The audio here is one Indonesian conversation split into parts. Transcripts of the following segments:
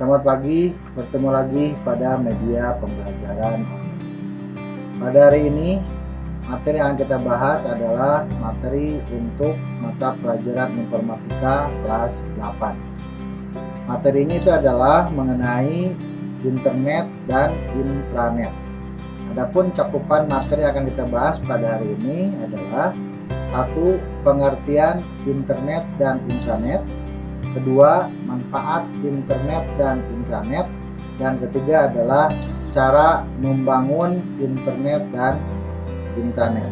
Selamat pagi, bertemu lagi pada media pembelajaran. Pada hari ini, materi yang kita bahas adalah materi untuk mata pelajaran informatika kelas 8. Materi ini itu adalah mengenai internet dan intranet. Adapun cakupan materi yang akan kita bahas pada hari ini adalah 1. Pengertian internet dan intranet. Kedua, manfaat internet dan intranet. Dan ketiga adalah cara membangun internet dan intranet.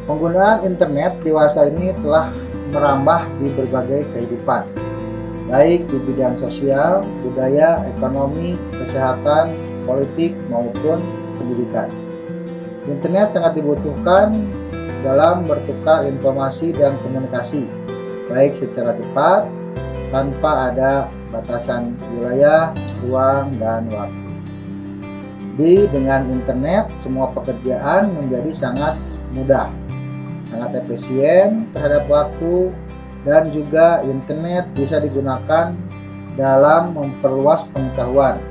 Penggunaan internet dewasa ini telah merambah di berbagai kehidupan, baik di bidang sosial, budaya, ekonomi, kesehatan, politik, maupun pendidikan. Internet sangat dibutuhkan dalam bertukar informasi dan komunikasi, baik secara cepat, tanpa ada batasan wilayah, ruang, dan waktu. Dengan internet, semua pekerjaan menjadi sangat mudah, sangat efisien terhadap waktu, dan juga internet bisa digunakan dalam memperluas pengetahuan.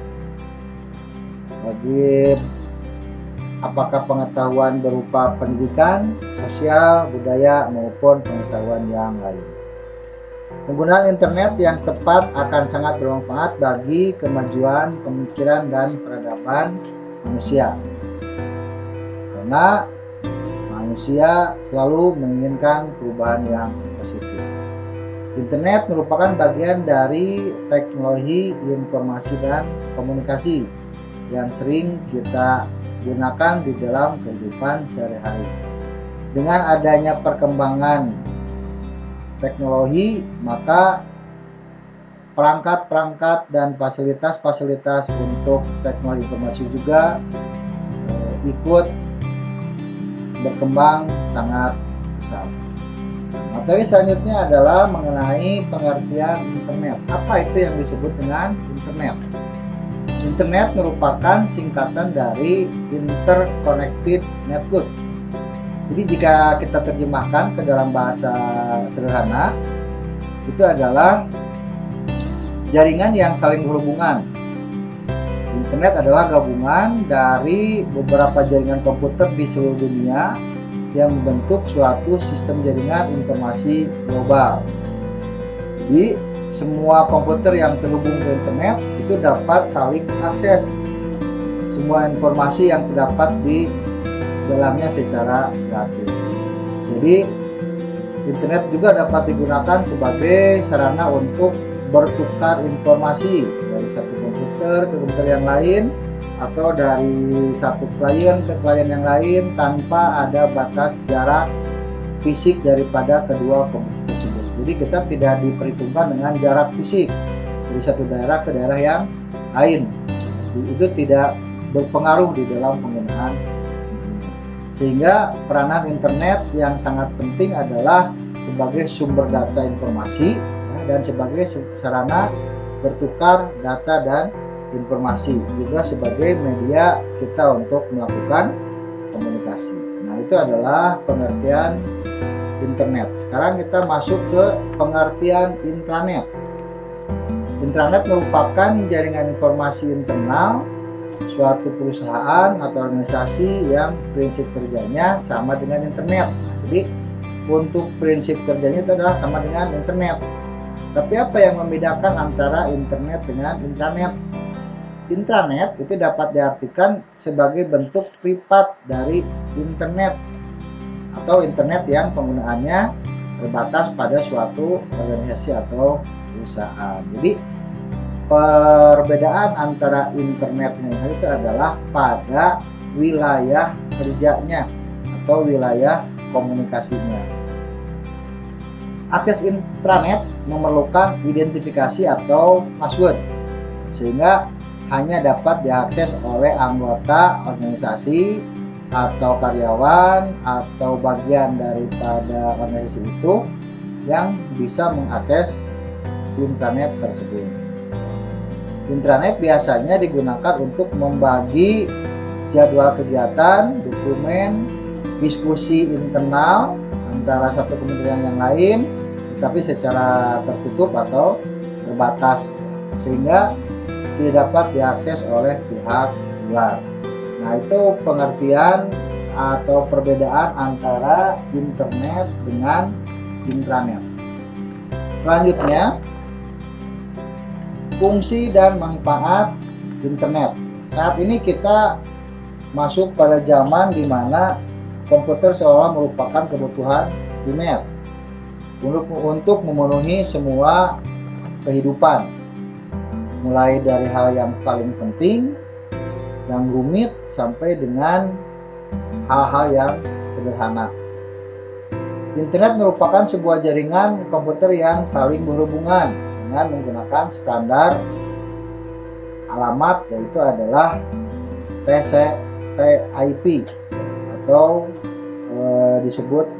Apakah pengetahuan berupa pendidikan, sosial, budaya, maupun pengetahuan yang lain. Penggunaan internet yang tepat akan sangat bermanfaat bagi kemajuan pemikiran dan peradaban manusia. Karena manusia selalu menginginkan perubahan yang positif. Internet merupakan bagian dari teknologi informasi dan komunikasi yang sering kita gunakan di dalam kehidupan sehari-hari. Dengan adanya perkembangan teknologi, maka perangkat-perangkat dan fasilitas-fasilitas untuk teknologi informasi juga ikut berkembang sangat besar. Materi selanjutnya adalah mengenai pengertian internet. Apa itu yang disebut dengan internet? Internet merupakan singkatan dari Interconnected Network. Jadi jika kita terjemahkan ke dalam bahasa sederhana, itu adalah jaringan yang saling berhubungan. Internet adalah gabungan dari beberapa jaringan komputer di seluruh dunia yang membentuk suatu sistem jaringan informasi global. Jadi semua komputer yang terhubung ke internet itu dapat saling mengakses semua informasi yang terdapat di dalamnya secara gratis. Jadi internet juga dapat digunakan sebagai sarana untuk bertukar informasi dari satu komputer ke komputer yang lain, atau dari satu klien ke klien yang lain tanpa ada batas jarak fisik daripada kedua komputer tersebut. Jadi kita tidak diperhitungkan dengan jarak fisik dari satu daerah ke daerah yang lain. Itu tidak berpengaruh di dalam penggunaan internet. Sehingga peranan internet yang sangat penting adalah sebagai sumber data informasi dan sebagai sarana bertukar data dan informasi, juga sebagai media kita untuk melakukan komunikasi. Nah, itu adalah pengertian internet. Sekarang kita masuk ke pengertian intranet. Intranet merupakan jaringan informasi internal suatu perusahaan atau organisasi yang prinsip kerjanya sama dengan internet. Jadi untuk prinsip kerjanya itu adalah sama dengan internet. Tapi apa yang membedakan antara internet dengan intranet? Intranet itu dapat diartikan sebagai bentuk privat dari internet, atau internet yang penggunaannya terbatas pada suatu organisasi atau perusahaan. Jadi perbedaan antara internet dan intranet itu adalah pada wilayah kerjanya atau wilayah komunikasinya. Akses intranet memerlukan identifikasi atau password, sehingga hanya dapat diakses oleh anggota organisasi atau karyawan atau bagian daripada organisasi itu yang bisa mengakses intranet tersebut. Intranet biasanya digunakan untuk membagi jadwal kegiatan, dokumen, diskusi internal antara satu kementerian yang lain, tapi secara tertutup atau terbatas sehingga tidak dapat diakses oleh pihak luar. Nah, itu pengertian atau perbedaan antara internet dengan intranet. Selanjutnya, fungsi dan manfaat internet. Saat ini kita masuk pada zaman di mana komputer seolah merupakan kebutuhan primer untuk memenuhi semua kehidupan, mulai dari hal yang paling penting, yang rumit, sampai dengan hal-hal yang sederhana. Internet merupakan sebuah jaringan komputer yang saling berhubungan dengan menggunakan standar alamat, yaitu adalah TCP/IP atau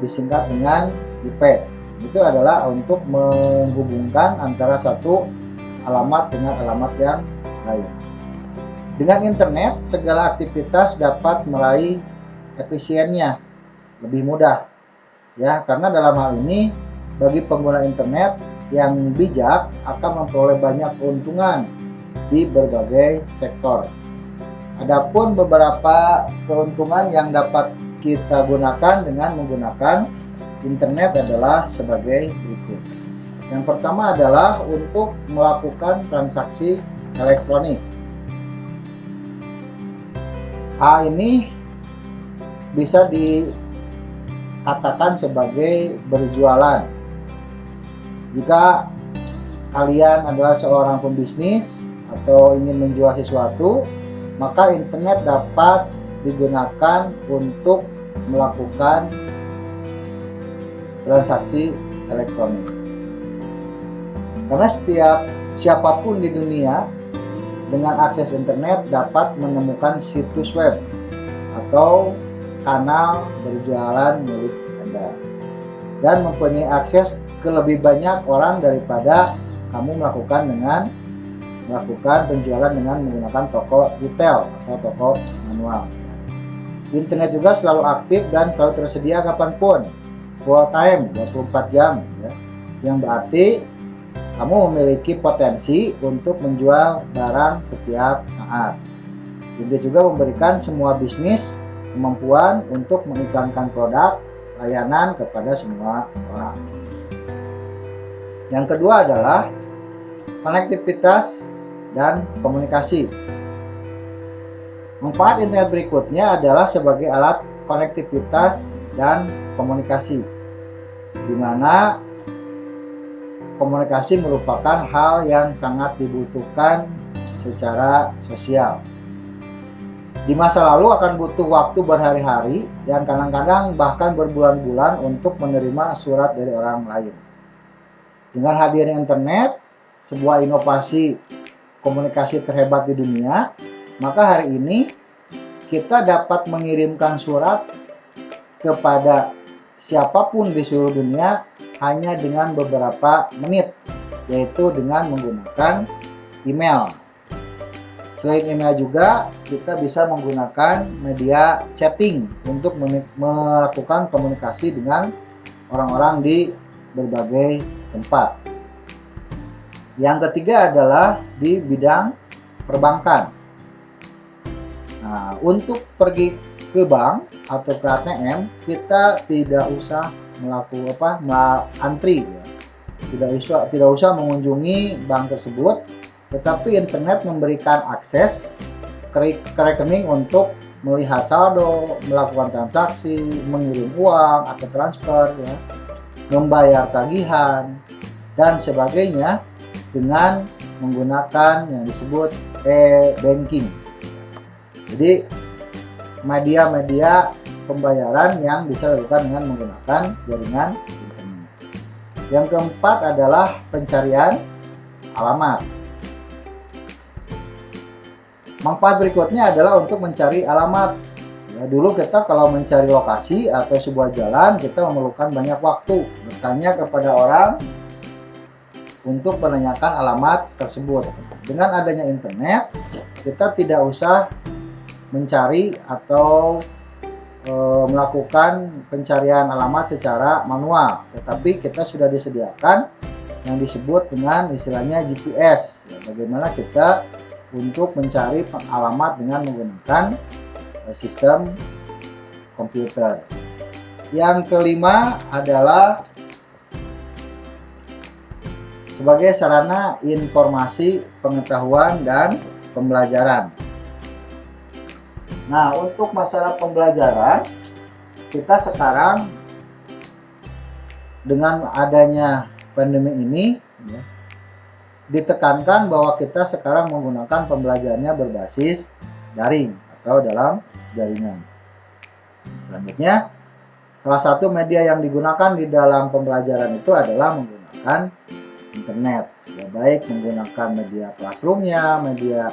disingkat dengan IP. Itu adalah untuk menghubungkan antara satu alamat dengan alamat yang lain. Dengan internet, segala aktivitas dapat meraih efisiennya lebih mudah, ya, karena dalam hal ini bagi pengguna internet yang bijak akan memperoleh banyak keuntungan di berbagai sektor. Adapun beberapa keuntungan yang dapat kita gunakan dengan menggunakan internet adalah sebagai berikut. Yang pertama adalah untuk melakukan transaksi elektronik. Hal ini bisa dikatakan sebagai berjualan. Jika kalian adalah seorang pembisnis atau ingin menjual sesuatu, maka internet dapat digunakan untuk melakukan transaksi elektronik. Karena siapapun di dunia dengan akses internet dapat menemukan situs web atau kanal berjualan milik Anda dan mempunyai akses ke lebih banyak orang daripada kamu melakukan penjualan dengan menggunakan toko retail atau toko manual. Internet juga selalu aktif dan selalu tersedia kapanpun, full time 24 jam, ya, yang berarti kamu memiliki potensi untuk menjual barang setiap saat. Internet juga memberikan semua bisnis kemampuan untuk mengiklankan produk layanan kepada semua orang. Yang kedua adalah konektivitas dan komunikasi. Manfaat internet berikutnya adalah sebagai alat konektivitas dan komunikasi, di mana komunikasi merupakan hal yang sangat dibutuhkan secara sosial. Di masa lalu akan butuh waktu berhari-hari dan kadang-kadang bahkan berbulan-bulan untuk menerima surat dari orang lain. Dengan hadirnya internet, sebuah inovasi komunikasi terhebat di dunia, maka hari ini kita dapat mengirimkan surat kepada siapapun di seluruh dunia hanya dengan beberapa menit, yaitu dengan menggunakan email. Selain email juga kita bisa menggunakan media chatting untuk melakukan komunikasi dengan orang-orang di berbagai tempat. Yang ketiga adalah di bidang perbankan. Nah, untuk pergi ke bank atau ke ATM, kita tidak usah antri, ya. Tidak usah mengunjungi bank tersebut, tetapi internet memberikan akses ke rekening untuk melihat saldo, melakukan transaksi, mengirim uang atau transfer, ya, membayar tagihan dan sebagainya dengan menggunakan yang disebut e-banking. Jadi media-media pembayaran yang bisa dilakukan dengan menggunakan jaringan internet. Yang keempat adalah pencarian alamat. Manfaat berikutnya adalah untuk mencari alamat. Ya, dulu kita kalau mencari lokasi atau sebuah jalan, kita memerlukan banyak waktu bertanya kepada orang untuk menanyakan alamat tersebut. Dengan adanya internet, kita tidak usah mencari atau melakukan pencarian alamat secara manual, tetapi kita sudah disediakan yang disebut dengan istilahnya GPS. Ya, bagaimana kita untuk mencari alamat dengan menggunakan sistem komputer. Yang kelima adalah sebagai sarana informasi, pengetahuan, dan pembelajaran. Nah, untuk masalah pembelajaran, kita sekarang dengan adanya pandemi ini ya, ditekankan bahwa kita sekarang menggunakan pembelajarannya berbasis daring atau dalam jaringan. Selanjutnya, salah satu media yang digunakan di dalam pembelajaran itu adalah menggunakan internet. Ya, baik menggunakan media classroom-nya, media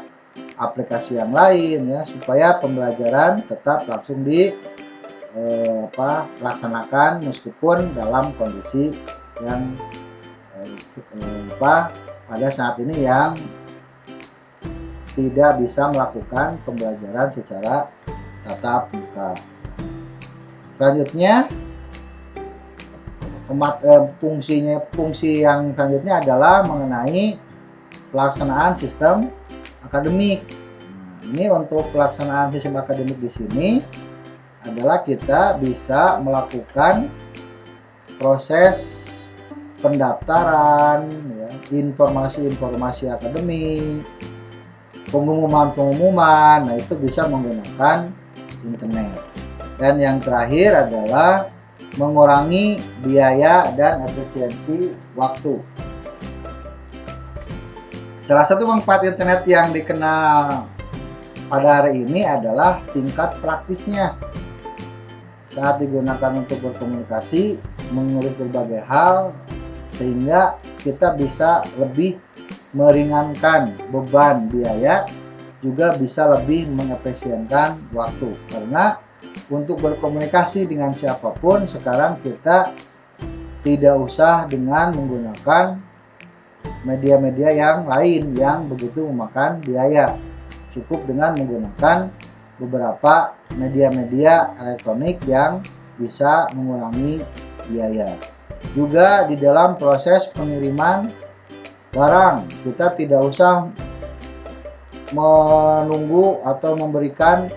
aplikasi yang lain ya, supaya pembelajaran tetap langsung laksanakan meskipun dalam kondisi yang pada saat ini yang tidak bisa melakukan pembelajaran secara tatap muka. Selanjutnya fungsi yang selanjutnya adalah mengenai pelaksanaan sistem akademik. Nah, ini untuk pelaksanaan sistem akademik di sini adalah kita bisa melakukan proses pendaftaran, ya, informasi-informasi akademik, pengumuman-pengumuman. Nah, itu bisa menggunakan internet. Dan yang terakhir adalah mengurangi biaya dan efisiensi waktu. Salah satu manfaat internet yang dikenal pada hari ini adalah tingkat praktisnya. Saat digunakan untuk berkomunikasi, menulis berbagai hal, sehingga kita bisa lebih meringankan beban biaya, juga bisa lebih mengefisienkan waktu. Karena untuk berkomunikasi dengan siapapun sekarang kita tidak usah dengan menggunakan media-media yang lain yang begitu memakan biaya. Cukup dengan menggunakan beberapa media-media elektronik yang bisa mengurangi biaya. Juga di dalam proses pengiriman barang, kita tidak usah menunggu atau memberikan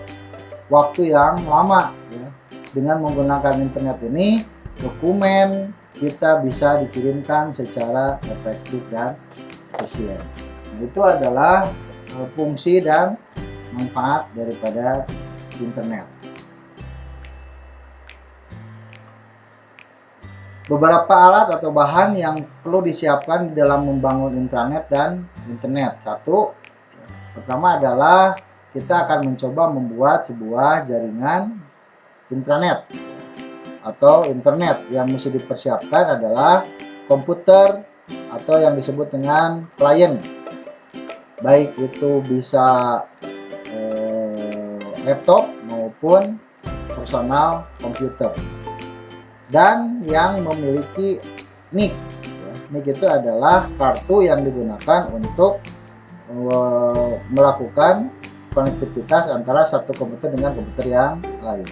waktu yang lama ya. Dengan menggunakan internet ini, dokumen kita bisa dikirimkan secara efektif dan efisien. Nah, itu adalah fungsi dan manfaat daripada internet. Beberapa alat atau bahan yang perlu disiapkan dalam membangun intranet dan internet. Satu, pertama adalah kita akan mencoba membuat sebuah jaringan intranet atau internet. Yang mesti dipersiapkan adalah komputer atau yang disebut dengan klien, baik itu bisa laptop maupun personal komputer, dan yang memiliki NIC. NIC itu adalah kartu yang digunakan untuk melakukan konektivitas antara satu komputer dengan komputer yang lain.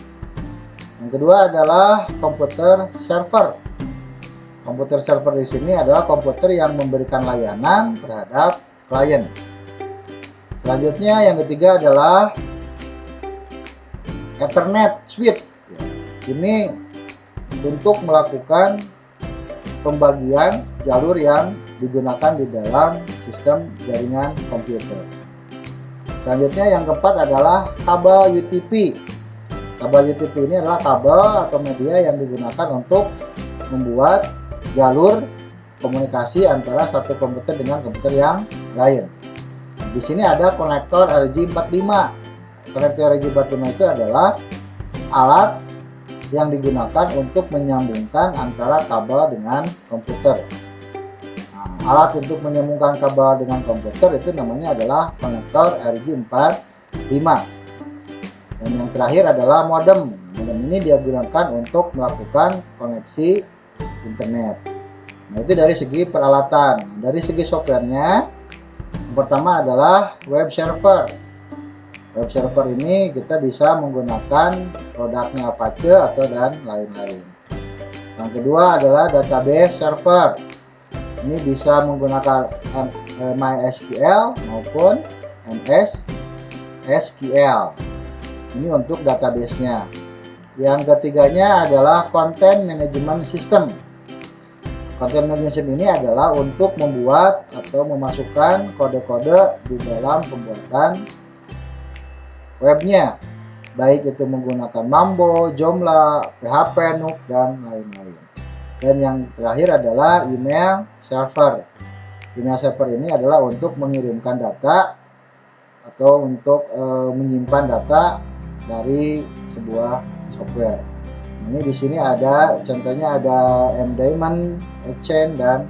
Yang kedua adalah komputer server. Komputer server di sini adalah komputer yang memberikan layanan terhadap klien. Selanjutnya yang ketiga adalah Ethernet switch. Ini untuk melakukan pembagian jalur yang digunakan di dalam sistem jaringan komputer. Selanjutnya yang keempat adalah kabel UTP. Kabel UTP ini adalah kabel atau media yang digunakan untuk membuat jalur komunikasi antara satu komputer dengan komputer yang lain. Di sini ada konektor RJ45. Konektor RJ45 itu adalah alat yang digunakan untuk menyambungkan antara kabel dengan komputer. Nah, alat untuk menyambungkan kabel dengan komputer itu namanya adalah konektor RJ45. Dan yang terakhir adalah modem. Modem ini digunakan untuk melakukan koneksi internet. Nah, itu dari segi peralatan. Dari segi softwarenya, yang pertama adalah web server. Web server ini kita bisa menggunakan produknya Apache atau dan lain-lain. Yang kedua adalah database server. Ini bisa menggunakan MySQL maupun MS SQL. Ini untuk database-nya. Yang ketiganya adalah Content Management System. Content Management System ini adalah untuk membuat atau memasukkan kode-kode di dalam pembuatan webnya, baik itu menggunakan Mambo, Joomla, PHP, Nuxt, dan lain-lain. Dan yang terakhir adalah email server. Email server ini adalah untuk mengirimkan data atau untuk menyimpan data dari sebuah software. Ini di sini ada contohnya, ada mDaemon, Exchange, dan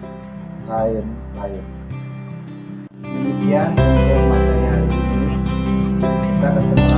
lain-lain. Demikian untuk materi hari ini. Kita ketemu